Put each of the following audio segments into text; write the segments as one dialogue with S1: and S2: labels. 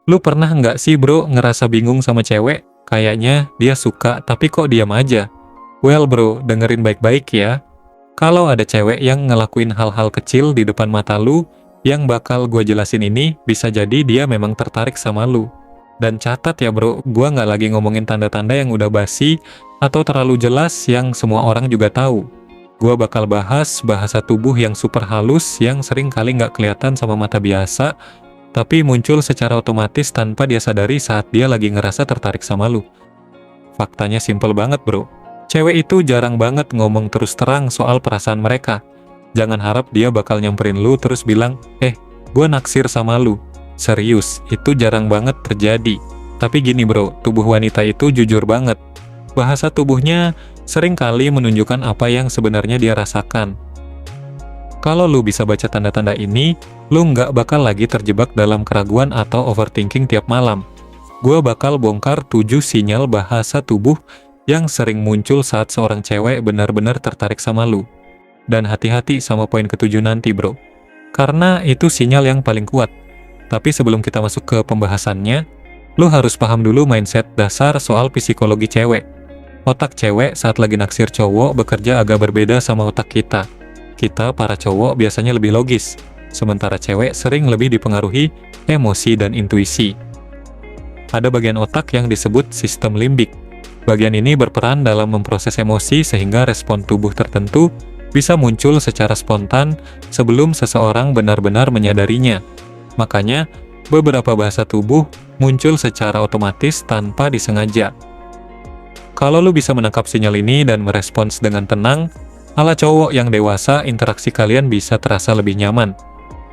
S1: Lu pernah nggak sih bro ngerasa bingung sama cewek? Kayaknya dia suka tapi kok diam aja. Well bro, dengerin baik-baik ya. Kalau ada cewek yang ngelakuin hal-hal kecil di depan mata lu, yang bakal gue jelasin ini bisa jadi dia memang tertarik sama lu. Dan catat ya bro, gue nggak lagi ngomongin tanda-tanda yang udah basi atau terlalu jelas yang semua orang juga tahu. Gue bakal bahas bahasa tubuh yang super halus yang sering kali nggak kelihatan sama mata biasa, tapi muncul secara otomatis tanpa dia sadari saat dia lagi ngerasa tertarik sama lu. Faktanya simple banget bro. Cewek itu jarang banget ngomong terus terang soal perasaan mereka. Jangan harap dia bakal nyamperin lu terus bilang, gue naksir sama lu. Serius, itu jarang banget terjadi. Tapi gini bro, tubuh wanita itu jujur banget. Bahasa tubuhnya sering kali menunjukkan apa yang sebenarnya dia rasakan. Kalau lu bisa baca tanda-tanda ini, lu nggak bakal lagi terjebak dalam keraguan atau overthinking tiap malam. Gua bakal bongkar 7 sinyal bahasa tubuh yang sering muncul saat seorang cewek benar-benar tertarik sama lu. Dan hati-hati sama poin ketujuh nanti bro. Karena itu sinyal yang paling kuat. Tapi sebelum kita masuk ke pembahasannya, lu harus paham dulu mindset dasar soal psikologi cewek. Otak cewek saat lagi naksir cowok bekerja agak berbeda sama otak kita. Kita, para cowok, biasanya lebih logis, sementara cewek sering lebih dipengaruhi emosi dan intuisi. Ada bagian otak yang disebut sistem limbik. Bagian ini berperan dalam memproses emosi sehingga respon tubuh tertentu bisa muncul secara spontan sebelum seseorang benar-benar menyadarinya. Makanya, beberapa bahasa tubuh muncul secara otomatis tanpa disengaja. Kalau lu bisa menangkap sinyal ini dan merespons dengan tenang, ala cowok yang dewasa, interaksi kalian bisa terasa lebih nyaman.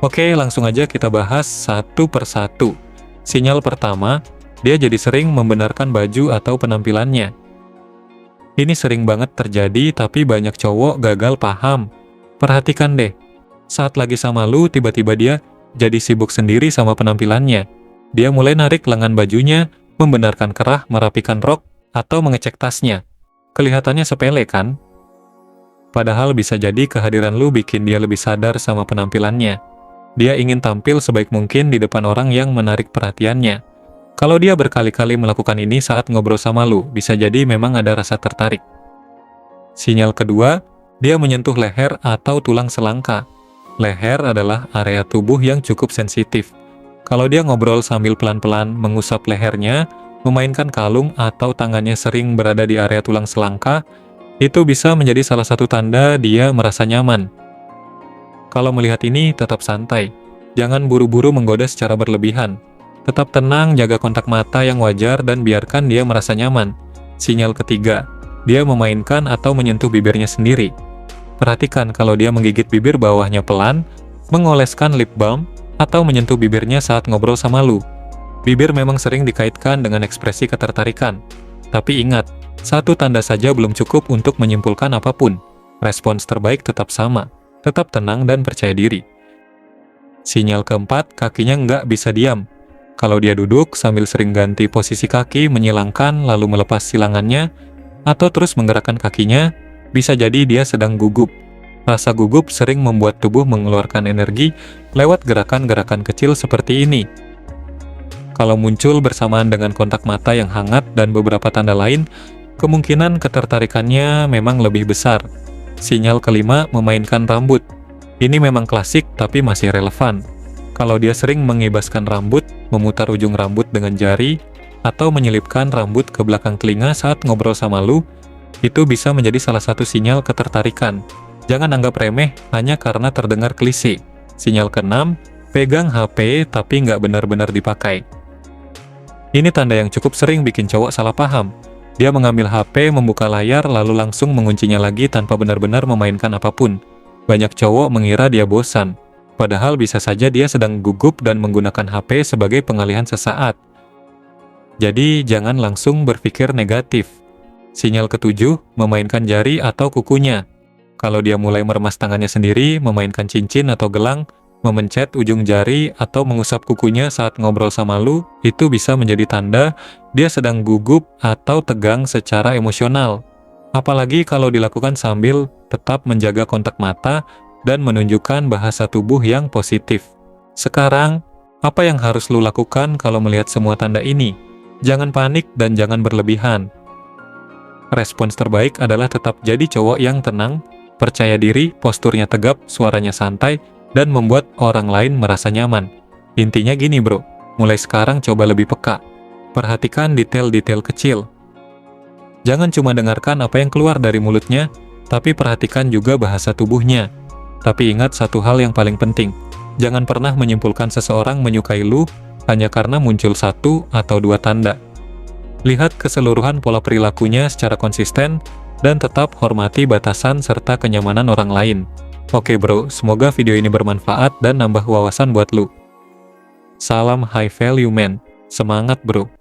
S1: Oke, langsung aja kita bahas satu persatu. Sinyal pertama, dia jadi sering membenarkan baju atau penampilannya. Ini sering banget terjadi, tapi banyak cowok gagal paham. Perhatikan deh, saat lagi sama lu, tiba-tiba dia jadi sibuk sendiri sama penampilannya. Dia mulai narik lengan bajunya, membenarkan kerah, merapikan rok, atau mengecek tasnya. Kelihatannya sepele kan? Padahal bisa jadi kehadiran lu bikin dia lebih sadar sama penampilannya. Dia ingin tampil sebaik mungkin di depan orang yang menarik perhatiannya. Kalau dia berkali-kali melakukan ini saat ngobrol sama lu, bisa jadi memang ada rasa tertarik. Sinyal kedua, dia menyentuh leher atau tulang selangka. Leher adalah area tubuh yang cukup sensitif. Kalau dia ngobrol sambil pelan-pelan mengusap lehernya, memainkan kalung atau tangannya sering berada di area tulang selangka, itu bisa menjadi salah satu tanda dia merasa nyaman. Kalau melihat ini, tetap santai. Jangan buru-buru menggoda secara berlebihan. Tetap tenang, jaga kontak mata yang wajar, dan biarkan dia merasa nyaman. Sinyal ketiga, dia memainkan atau menyentuh bibirnya sendiri. Perhatikan kalau dia menggigit bibir bawahnya pelan, mengoleskan lip balm, atau menyentuh bibirnya saat ngobrol sama lu. Bibir memang sering dikaitkan dengan ekspresi ketertarikan. Tapi ingat, satu tanda saja belum cukup untuk menyimpulkan apapun. Respons terbaik tetap sama. Tetap tenang dan percaya diri. Sinyal keempat, kakinya nggak bisa diam. Kalau dia duduk sambil sering ganti posisi kaki, menyilangkan lalu melepas silangannya, atau terus menggerakkan kakinya, bisa jadi dia sedang gugup. Rasa gugup sering membuat tubuh mengeluarkan energi lewat gerakan-gerakan kecil seperti ini. Kalau muncul bersamaan dengan kontak mata yang hangat dan beberapa tanda lain, kemungkinan ketertarikannya memang lebih besar. Sinyal kelima, memainkan rambut. Ini memang klasik tapi masih relevan. Kalau dia sering mengibaskan rambut, memutar ujung rambut dengan jari, atau menyelipkan rambut ke belakang telinga saat ngobrol sama lu, itu bisa menjadi salah satu sinyal ketertarikan. Jangan anggap remeh hanya karena terdengar klise. Sinyal keenam, pegang HP tapi nggak benar-benar dipakai. Ini tanda yang cukup sering bikin cowok salah paham. Dia mengambil HP, membuka layar, lalu langsung menguncinya lagi tanpa benar-benar memainkan apapun. Banyak cowok mengira dia bosan. Padahal bisa saja dia sedang gugup dan menggunakan HP sebagai pengalihan sesaat. Jadi jangan langsung berpikir negatif. Sinyal ketujuh, memainkan jari atau kukunya. Kalau dia mulai meremas tangannya sendiri, memainkan cincin atau gelang, memencet ujung jari, atau mengusap kukunya saat ngobrol sama lu, itu bisa menjadi tanda dia sedang gugup atau tegang secara emosional. Apalagi kalau dilakukan sambil tetap menjaga kontak mata dan menunjukkan bahasa tubuh yang positif. Sekarang, Apa yang harus lu lakukan kalau melihat semua tanda ini? Jangan panik dan jangan berlebihan. Respons terbaik adalah tetap jadi cowok yang tenang, percaya diri, posturnya tegap, suaranya santai, dan membuat orang lain merasa nyaman. Intinya gini bro, mulai sekarang coba lebih peka. Perhatikan detail-detail kecil. Jangan cuma dengarkan apa yang keluar dari mulutnya, tapi perhatikan juga bahasa tubuhnya. Tapi ingat satu hal yang paling penting, jangan pernah menyimpulkan seseorang menyukai lu hanya karena muncul satu atau dua tanda. Lihat keseluruhan pola perilakunya secara konsisten, dan tetap hormati batasan serta kenyamanan orang lain. Oke bro, semoga video ini bermanfaat dan nambah wawasan buat lu. Salam high value man, semangat bro!